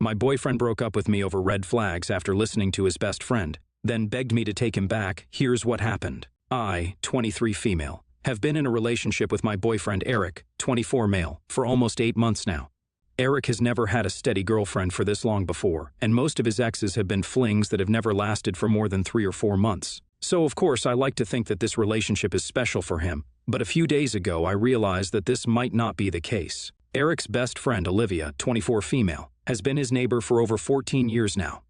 My boyfriend broke up with me over red flags after listening to his best friend, then begged me to take him back. Here's what happened. I, 23 female, have been in a relationship with my boyfriend Eric, 24 male, for almost 8 months now. Eric has never had a steady girlfriend for this long before, and most of his exes have been flings that have never lasted for more than 3 or 4 months. So of course I like to think that this relationship is special for him, but a few days ago I realized that this might not be the case. Eric's best friend Olivia, 24 female, has been his neighbor for over 14 years now.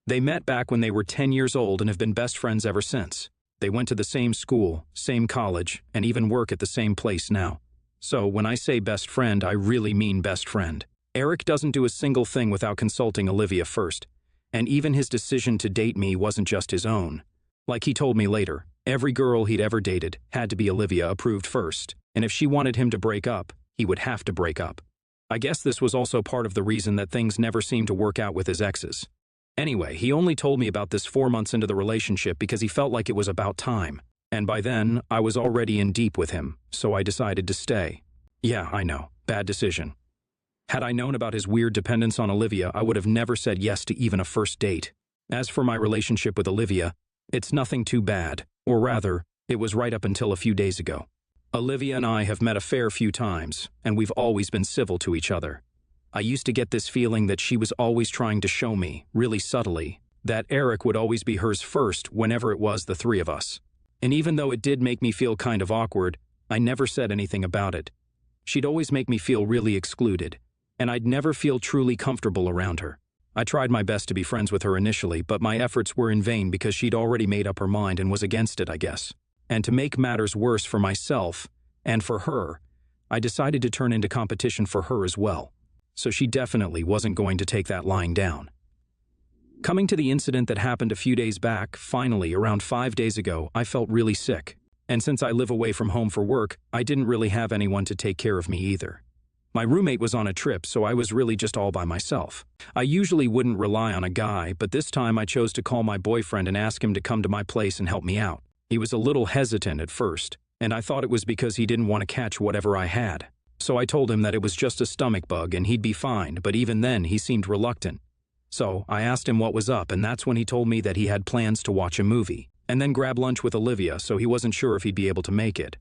They met back when they were 10 years old and have been best friends ever since. They went to the same school, same college, and even work at the same place now. So when I say best friend, I really mean best friend. Eric doesn't do a single thing without consulting Olivia first, and even his decision to date me wasn't just his own. Like he told me later, every girl he'd ever dated had to be Olivia approved first, and if she wanted him to break up, he would have to break up. I guess this was also part of the reason that things never seemed to work out with his exes. Anyway, he only told me about this 4 months into the relationship because he felt like it was about time. And by then, I was already in deep with him, so I decided to stay. Yeah, I know, bad decision. Had I known about his weird dependence on Olivia, I would have never said yes to even a first date. As for my relationship with Olivia, it's nothing too bad, or rather, it was right up until a few days ago. Olivia and I have met a fair few times, and we've always been civil to each other. I used to get this feeling that she was always trying to show me, really subtly, that Eric would always be hers first whenever it was the 3 of us. And even though it did make me feel kind of awkward, I never said anything about it. She'd always make me feel really excluded, and I'd never feel truly comfortable around her. I tried my best to be friends with her initially, but my efforts were in vain because she'd already made up her mind and was against it, I guess. And to make matters worse for myself and for her, I decided to turn into competition for her as well. So she definitely wasn't going to take that lying down. Coming to the incident that happened a few days back, finally, around 5 days ago, I felt really sick. And since I live away from home for work, I didn't really have anyone to take care of me either. My roommate was on a trip, so I was really just all by myself. I usually wouldn't rely on a guy, but this time I chose to call my boyfriend and ask him to come to my place and help me out. He was a little hesitant at first, and I thought it was because he didn't want to catch whatever I had. So I told him that it was just a stomach bug and he'd be fine, but even then he seemed reluctant. So I asked him what was up, and that's when he told me that he had plans to watch a movie, and then grab lunch with Olivia, so he wasn't sure if he'd be able to make it.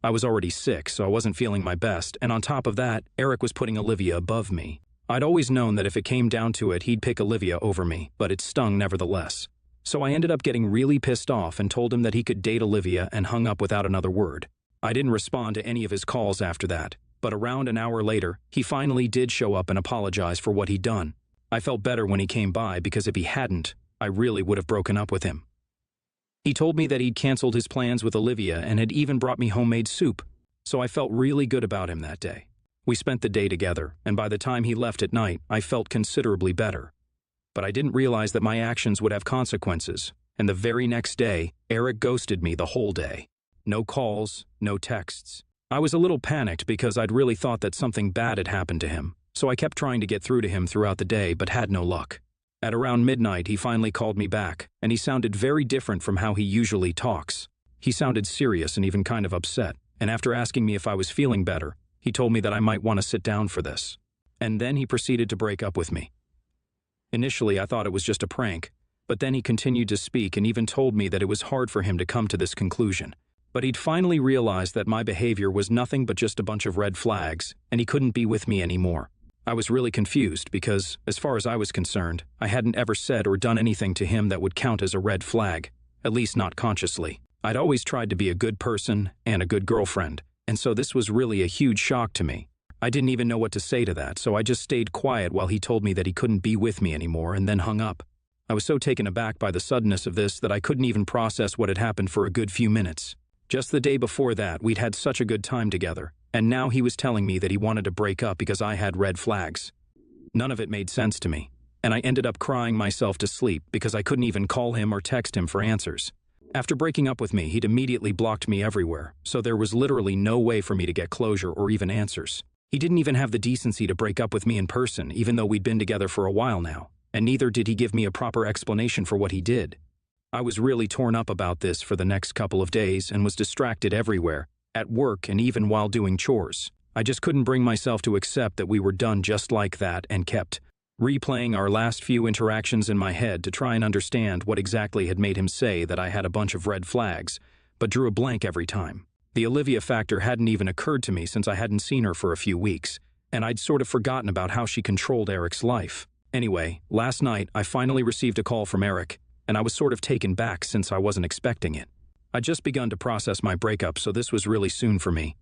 I was already sick, so I wasn't feeling my best, and on top of that, Eric was putting Olivia above me. I'd always known that if it came down to it, he'd pick Olivia over me, but it stung nevertheless. So I ended up getting really pissed off and told him that he could date Olivia and hung up without another word. I didn't respond to any of his calls after that, but around an hour later, he finally did show up and apologize for what he'd done. I felt better when he came by because if he hadn't, I really would have broken up with him. He told me that he'd canceled his plans with Olivia and had even brought me homemade soup, so I felt really good about him that day. We spent the day together, and by the time he left at night, I felt considerably better. But I didn't realize that my actions would have consequences, and the very next day, Eric ghosted me the whole day. No calls, no texts. I was a little panicked because I'd really thought that something bad had happened to him, so I kept trying to get through to him throughout the day but had no luck. At around midnight, he finally called me back, and he sounded very different from how he usually talks. He sounded serious and even kind of upset, and after asking me if I was feeling better, he told me that I might want to sit down for this. And then he proceeded to break up with me. Initially, I thought it was just a prank, but then he continued to speak and even told me that it was hard for him to come to this conclusion. But he'd finally realized that my behavior was nothing but just a bunch of red flags, and he couldn't be with me anymore. I was really confused because, as far as I was concerned, I hadn't ever said or done anything to him that would count as a red flag, at least not consciously. I'd always tried to be a good person and a good girlfriend, and so this was really a huge shock to me. I didn't even know what to say to that, so I just stayed quiet while he told me that he couldn't be with me anymore and then hung up. I was so taken aback by the suddenness of this that I couldn't even process what had happened for a good few minutes. Just the day before that, we'd had such a good time together, and now he was telling me that he wanted to break up because I had red flags. None of it made sense to me, and I ended up crying myself to sleep because I couldn't even call him or text him for answers. After breaking up with me, he'd immediately blocked me everywhere, so there was literally no way for me to get closure or even answers. He didn't even have the decency to break up with me in person, even though we'd been together for a while now, and neither did he give me a proper explanation for what he did. I was really torn up about this for the next couple of days and was distracted everywhere, at work and even while doing chores. I just couldn't bring myself to accept that we were done just like that and kept replaying our last few interactions in my head to try and understand what exactly had made him say that I had a bunch of red flags, but drew a blank every time. The Olivia factor hadn't even occurred to me since I hadn't seen her for a few weeks, and I'd sort of forgotten about how she controlled Eric's life. Anyway, last night I finally received a call from Eric, and I was sort of taken back since I wasn't expecting it. I'd just begun to process my breakup, so this was really soon for me.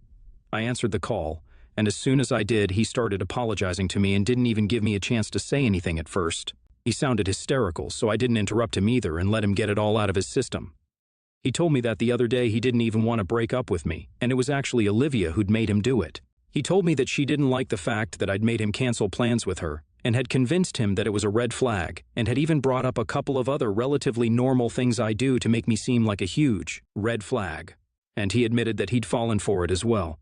I answered the call, and as soon as I did, he started apologizing to me and didn't even give me a chance to say anything at first. He sounded hysterical, so I didn't interrupt him either and let him get it all out of his system. He told me that the other day he didn't even want to break up with me, and it was actually Olivia who'd made him do it. He told me that she didn't like the fact that I'd made him cancel plans with her, and had convinced him that it was a red flag, and had even brought up a couple of other relatively normal things I do to make me seem like a huge red flag. And he admitted that he'd fallen for it as well.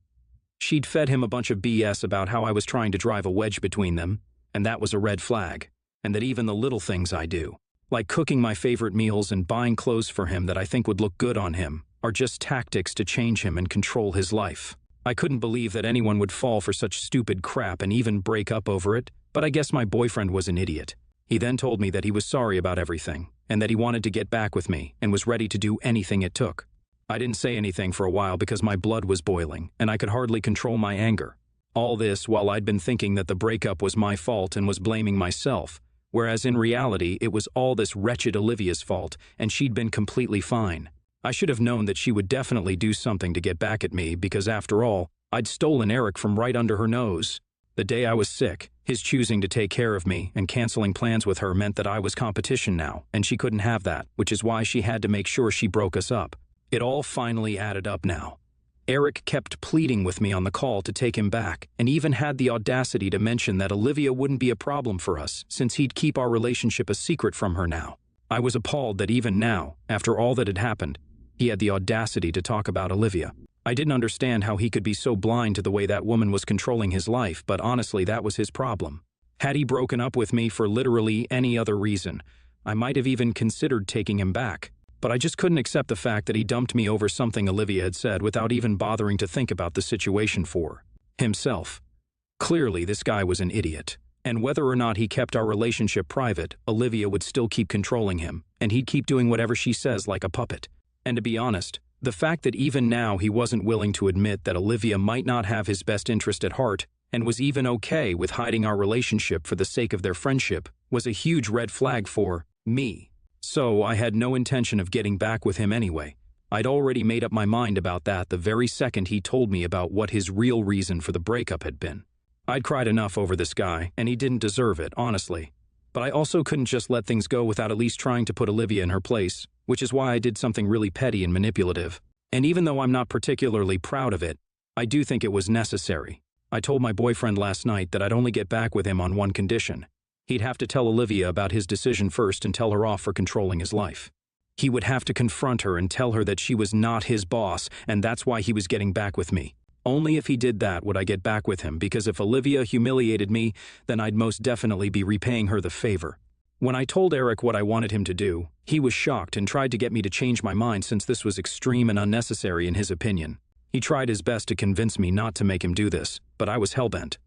She'd fed him a bunch of BS about how I was trying to drive a wedge between them, and that was a red flag, and that even the little things I do, like cooking my favorite meals and buying clothes for him that I think would look good on him, are just tactics to change him and control his life. I couldn't believe that anyone would fall for such stupid crap and even break up over it, but I guess my boyfriend was an idiot. He then told me that he was sorry about everything, and that he wanted to get back with me and was ready to do anything it took. I didn't say anything for a while because my blood was boiling, and I could hardly control my anger. All this while I'd been thinking that the breakup was my fault and was blaming myself, whereas in reality it was all this wretched Olivia's fault, and she'd been completely fine. I should have known that she would definitely do something to get back at me because, after all, I'd stolen Eric from right under her nose. The day I was sick, his choosing to take care of me and canceling plans with her meant that I was competition now, and she couldn't have that, which is why she had to make sure she broke us up. It all finally added up now. Eric kept pleading with me on the call to take him back, and even had the audacity to mention that Olivia wouldn't be a problem for us, since he'd keep our relationship a secret from her now. I was appalled that even now, after all that had happened, he had the audacity to talk about Olivia. I didn't understand how he could be so blind to the way that woman was controlling his life, but honestly that was his problem. Had he broken up with me for literally any other reason, I might have even considered taking him back. But I just couldn't accept the fact that he dumped me over something Olivia had said without even bothering to think about the situation for himself. Clearly, this guy was an idiot. And whether or not he kept our relationship private, Olivia would still keep controlling him, and he'd keep doing whatever she says like a puppet. And to be honest, the fact that even now he wasn't willing to admit that Olivia might not have his best interest at heart, and was even okay with hiding our relationship for the sake of their friendship, was a huge red flag for me. So I had no intention of getting back with him anyway. I'd already made up my mind about that the very second he told me about what his real reason for the breakup had been. I'd cried enough over this guy, and he didn't deserve it, honestly. But I also couldn't just let things go without at least trying to put Olivia in her place, which is why I did something really petty and manipulative. And even though I'm not particularly proud of it, I do think it was necessary. I told my boyfriend last night that I'd only get back with him on one condition. He'd have to tell Olivia about his decision first and tell her off for controlling his life. He would have to confront her and tell her that she was not his boss, and that's why he was getting back with me. Only if he did that would I get back with him, because if Olivia humiliated me, then I'd most definitely be repaying her the favor. When I told Eric what I wanted him to do, he was shocked and tried to get me to change my mind since this was extreme and unnecessary in his opinion. He tried his best to convince me not to make him do this, but I was hellbent.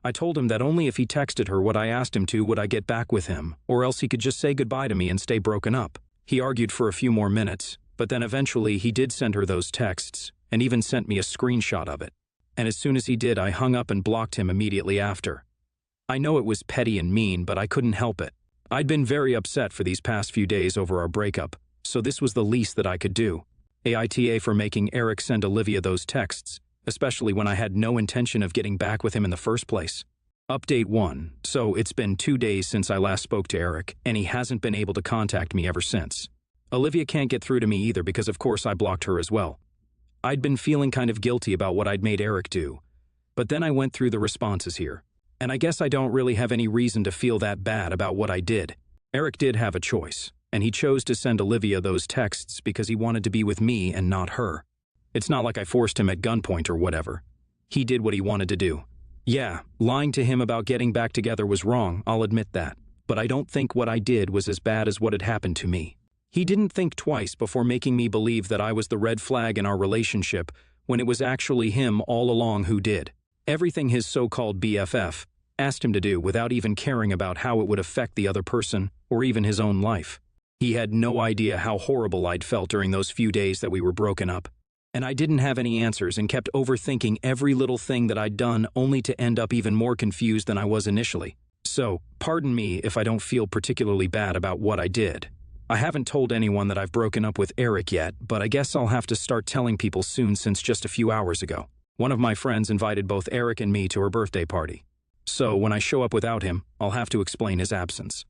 I told him that only if he texted her what I asked him to would I get back with him, or else he could just say goodbye to me and stay broken up. He argued for a few more minutes, but then eventually he did send her those texts, and even sent me a screenshot of it. And as soon as he did, I hung up and blocked him immediately after. I know it was petty and mean, but I couldn't help it. I'd been very upset for these past few days over our breakup, so this was the least that I could do. AITA for making Eric send Olivia those texts, especially when I had no intention of getting back with him in the first place. Update 1. So it's been 2 days since I last spoke to Eric, and he hasn't been able to contact me ever since. Olivia can't get through to me either because of course I blocked her as well. I'd been feeling kind of guilty about what I'd made Eric do, but then I went through the responses here, and I guess I don't really have any reason to feel that bad about what I did. Eric did have a choice, and he chose to send Olivia those texts because he wanted to be with me and not her. It's not like I forced him at gunpoint or whatever. He did what he wanted to do. Yeah, lying to him about getting back together was wrong, I'll admit that, but I don't think what I did was as bad as what had happened to me. He didn't think twice before making me believe that I was the red flag in our relationship when it was actually him all along who did. Everything his so-called BFF, asked him to do without even caring about how it would affect the other person or even his own life. He had no idea how horrible I'd felt during those few days that we were broken up. And I didn't have any answers and kept overthinking every little thing that I'd done, only to end up even more confused than I was initially. So, pardon me if I don't feel particularly bad about what I did. I haven't told anyone that I've broken up with Eric yet, but I guess I'll have to start telling people soon since just a few hours ago. One of my friends invited both Eric and me to her birthday party. So, when I show up without him, I'll have to explain his absence.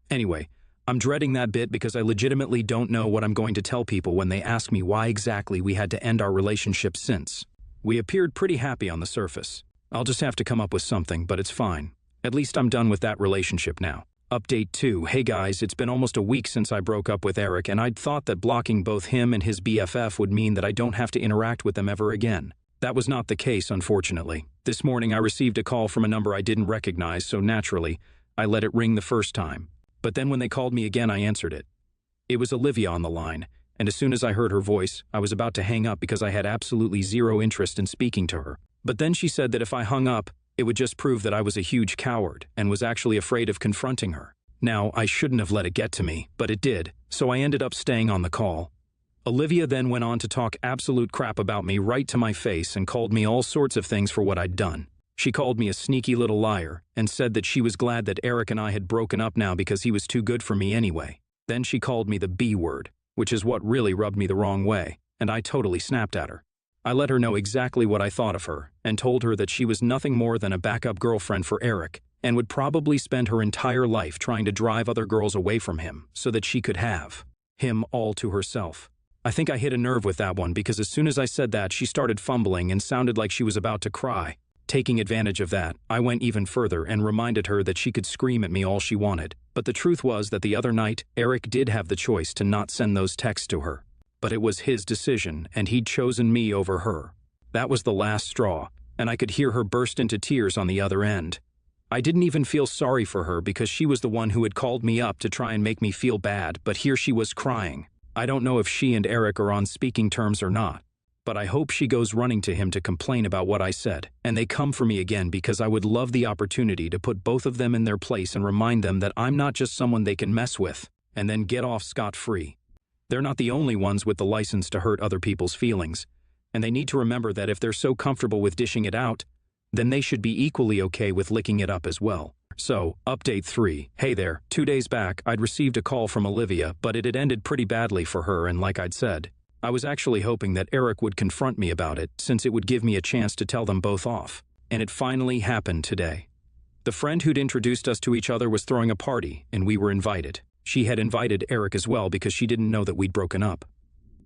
Anyway, I'm dreading that bit because I legitimately don't know what I'm going to tell people when they ask me why exactly we had to end our relationship since. We appeared pretty happy on the surface. I'll just have to come up with something, but it's fine. At least I'm done with that relationship now. Update 2. Hey guys, it's been almost a week since I broke up with Eric, and I'd thought that blocking both him and his BFF would mean that I don't have to interact with them ever again. That was not the case, unfortunately. This morning I received a call from a number I didn't recognize, so naturally, I let it ring the first time. But then when they called me again, I answered it. It was Olivia on the line, and as soon as I heard her voice, I was about to hang up because I had absolutely zero interest in speaking to her. But then she said that if I hung up, it would just prove that I was a huge coward and was actually afraid of confronting her. Now, I shouldn't have let it get to me, but it did, so I ended up staying on the call. Olivia then went on to talk absolute crap about me right to my face and called me all sorts of things for what I'd done. She called me a sneaky little liar and said that she was glad that Eric and I had broken up now because he was too good for me anyway. Then she called me the B word, which is what really rubbed me the wrong way, and I totally snapped at her. I let her know exactly what I thought of her and told her that she was nothing more than a backup girlfriend for Eric and would probably spend her entire life trying to drive other girls away from him so that she could have him all to herself. I think I hit a nerve with that one because as soon as I said that, she started fumbling and sounded like she was about to cry. Taking advantage of that, I went even further and reminded her that she could scream at me all she wanted. But the truth was that the other night, Eric did have the choice to not send those texts to her. But it was his decision, and he'd chosen me over her. That was the last straw, and I could hear her burst into tears on the other end. I didn't even feel sorry for her because she was the one who had called me up to try and make me feel bad, but here she was crying. I don't know if she and Eric are on speaking terms or not, but I hope she goes running to him to complain about what I said, and they come for me again because I would love the opportunity to put both of them in their place and remind them that I'm not just someone they can mess with and then get off scot-free. They're not the only ones with the license to hurt other people's feelings, and they need to remember that if they're so comfortable with dishing it out, then they should be equally okay with licking it up as well. So, update 3. Hey there, 2 days back, I'd received a call from Olivia, but it had ended pretty badly for her, and like I'd said, I was actually hoping that Eric would confront me about it, since it would give me a chance to tell them both off. And it finally happened today. The friend who'd introduced us to each other was throwing a party, and we were invited. She had invited Eric as well because she didn't know that we'd broken up.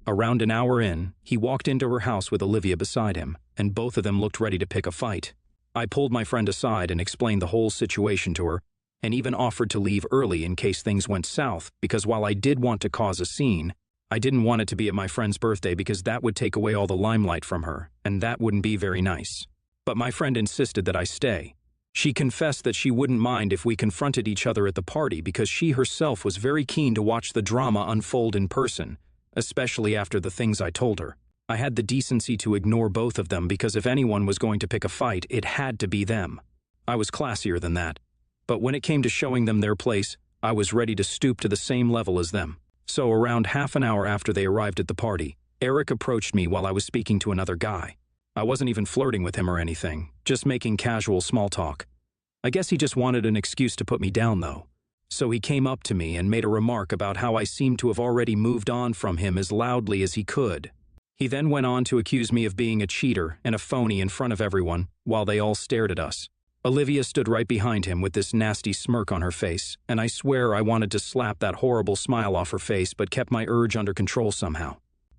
Around an hour in, he walked into her house with Olivia beside him, and both of them looked ready to pick a fight. I pulled my friend aside and explained the whole situation to her, and even offered to leave early in case things went south, because while I did want to cause a scene, I didn't want it to be at my friend's birthday because that would take away all the limelight from her, and that wouldn't be very nice. But my friend insisted that I stay. She confessed that she wouldn't mind if we confronted each other at the party because she herself was very keen to watch the drama unfold in person, especially after the things I told her. I had the decency to ignore both of them because if anyone was going to pick a fight, it had to be them. I was classier than that. But when it came to showing them their place, I was ready to stoop to the same level as them. So around half an hour after they arrived at the party, Eric approached me while I was speaking to another guy. I wasn't even flirting with him or anything, just making casual small talk. I guess he just wanted an excuse to put me down though. So he came up to me and made a remark about how I seemed to have already moved on from him as loudly as he could. He then went on to accuse me of being a cheater and a phony in front of everyone while they all stared at us. Olivia stood right behind him with this nasty smirk on her face, and I swear I wanted to slap that horrible smile off her face but kept my urge under control somehow.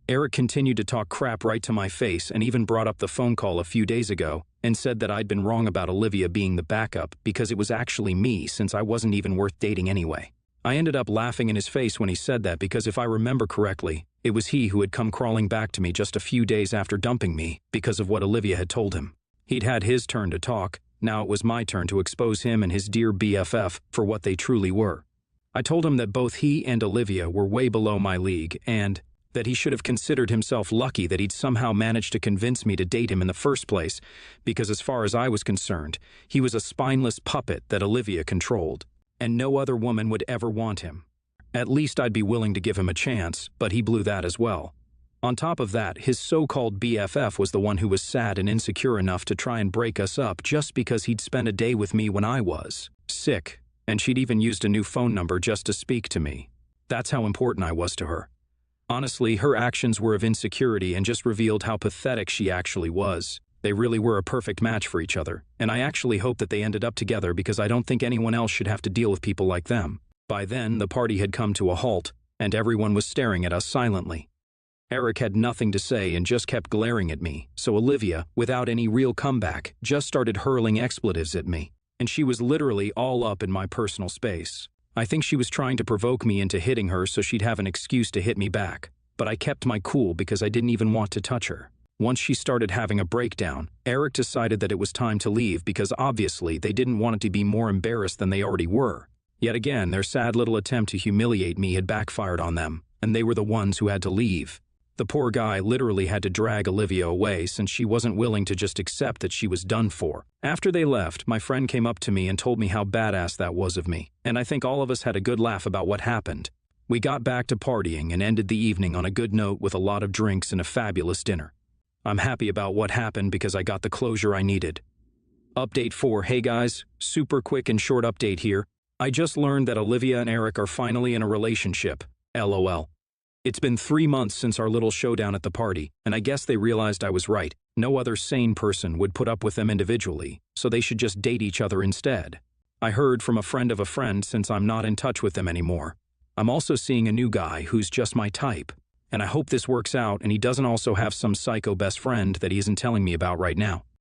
Eric continued to talk crap right to my face and even brought up the phone call a few days ago and said that I'd been wrong about Olivia being the backup because it was actually me since I wasn't even worth dating anyway. I ended up laughing in his face when he said that because if I remember correctly, it was he who had come crawling back to me just a few days after dumping me because of what Olivia had told him. He'd had his turn to talk. Now it was my turn to expose him and his dear BFF for what they truly were. I told him that both he and Olivia were way below my league and, That he should have considered himself lucky that he'd somehow managed to convince me to date him in the first place, because as far as I was concerned, he was a spineless puppet that Olivia controlled, and no other woman would ever want him. At least I'd be willing to give him a chance, but he blew that as well. On top of that, his so-called BFF was the one who was sad and insecure enough to try and break us up just because he'd spent a day with me when I was sick, and she'd even used a new phone number just to speak to me. That's how important I was to her. Honestly, her actions were of insecurity and just revealed how pathetic she actually was. They really were a perfect match for each other, and I actually hope that they ended up together because I don't think anyone else should have to deal with people like them. By then, the party had come to a halt, and everyone was staring at us silently. Eric had nothing to say and just kept glaring at me, so Olivia, without any real comeback, just started hurling expletives at me, and she was literally all up in my personal space. I think she was trying to provoke me into hitting her so she'd have an excuse to hit me back, but I kept my cool because I didn't even want to touch her. Once she started having a breakdown, Eric decided that it was time to leave because obviously they didn't want it to be more embarrassed than they already were. Yet again, their sad little attempt to humiliate me had backfired on them, and they were the ones who had to leave. The poor guy literally had to drag Olivia away since she wasn't willing to just accept that she was done for. After they left, my friend came up to me and told me how badass that was of me, and I think all of us had a good laugh about what happened. We got back to partying and ended the evening on a good note with a lot of drinks and a fabulous dinner. I'm happy about what happened because I got the closure I needed. Update 4. Hey guys, super quick and short update here. I just learned that Olivia and Eric are finally in a relationship. LOL. It's been 3 months since our little showdown at the party, and I guess they realized I was right. No other sane person would put up with them individually, so they should just date each other instead. I heard from a friend of a friend since I'm not in touch with them anymore. I'm also seeing a new guy who's just my type, and I hope this works out and he doesn't also have some psycho best friend that he isn't telling me about right now.